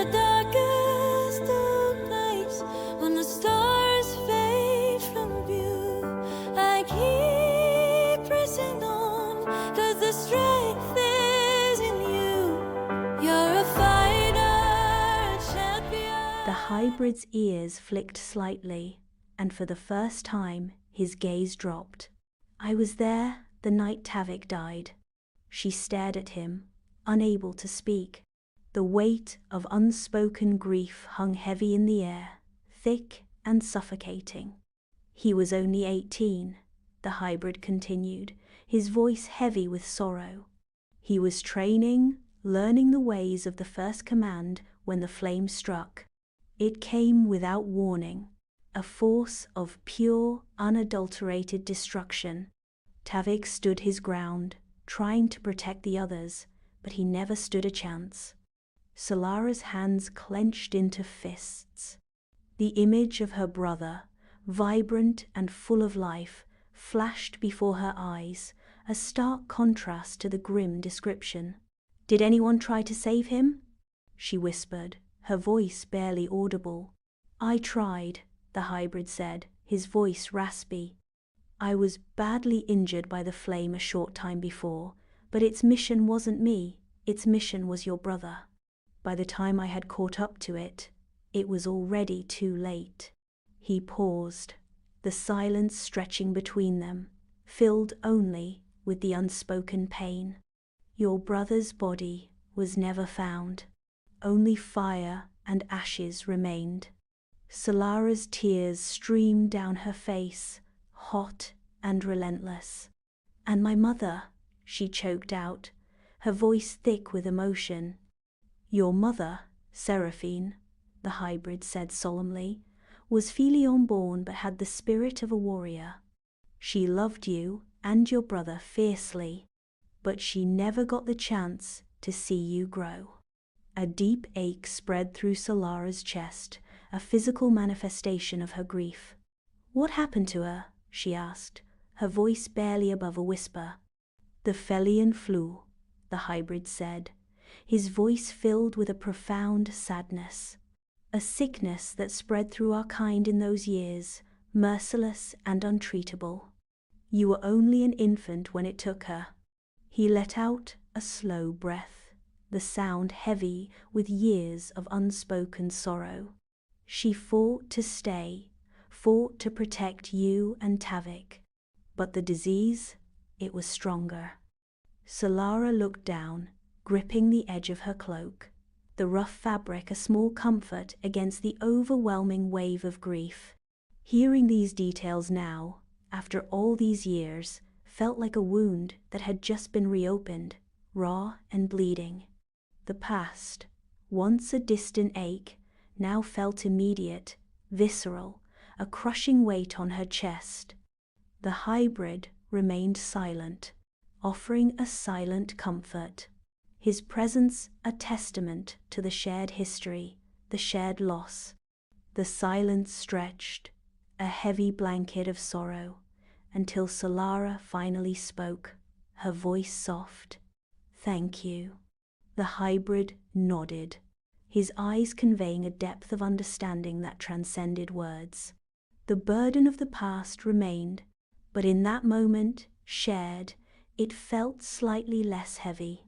the darkest of nights, when the stars fade from view, I keep pressing on, 'cause the strength is in you. You're a fighter, a champion. The hybrid's ears flicked slightly, and for the first time his gaze dropped. I was there the night Tavik died. She stared at him, unable to speak. The weight of unspoken grief hung heavy in the air, thick and suffocating. He was only 18, the hybrid continued, his voice heavy with sorrow. He was training, learning the ways of the first command when the flame struck. It came without warning, a force of pure, unadulterated destruction. Tavik stood his ground, trying to protect the others, but he never stood a chance. Solara's hands clenched into fists. The image of her brother, vibrant and full of life, flashed before her eyes, a stark contrast to the grim description. "Did anyone try to save him?" she whispered, her voice barely audible. "I tried," the hybrid said, his voice raspy. "I was badly injured by the flame a short time before, but its mission wasn't me, its mission was your brother. By the time I had caught up to it, it was already too late." He paused, the silence stretching between them, filled only with the unspoken pain. "Your brother's body was never found. Only fire and ashes remained." Solara's tears streamed down her face, hot and relentless. "And my mother," she choked out, her voice thick with emotion. "Your mother, Seraphine," the hybrid said solemnly, "was Filion-born but had the spirit of a warrior. She loved you and your brother fiercely, but she never got the chance to see you grow." A deep ache spread through Solara's chest, a physical manifestation of her grief. "What happened to her?" she asked, her voice barely above a whisper. "The Felian flu," the hybrid said, his voice filled with a profound sadness. "A sickness that spread through our kind in those years, merciless and untreatable. You were only an infant when it took her." He let out a slow breath, the sound heavy with years of unspoken sorrow. "She fought to stay, fought to protect you and Tavik. But the disease, it was stronger." Solara looked down, gripping the edge of her cloak, the rough fabric a small comfort against the overwhelming wave of grief. Hearing these details now, after all these years, felt like a wound that had just been reopened, raw and bleeding. The past, once a distant ache, now felt immediate, visceral, a crushing weight on her chest. The hybrid remained silent, offering a silent comfort, his presence a testament to the shared history, the shared loss. The silence stretched, a heavy blanket of sorrow, until Solara finally spoke, her voice soft. "Thank you." The hybrid nodded, his eyes conveying a depth of understanding that transcended words. The burden of the past remained, but in that moment, shared, it felt slightly less heavy.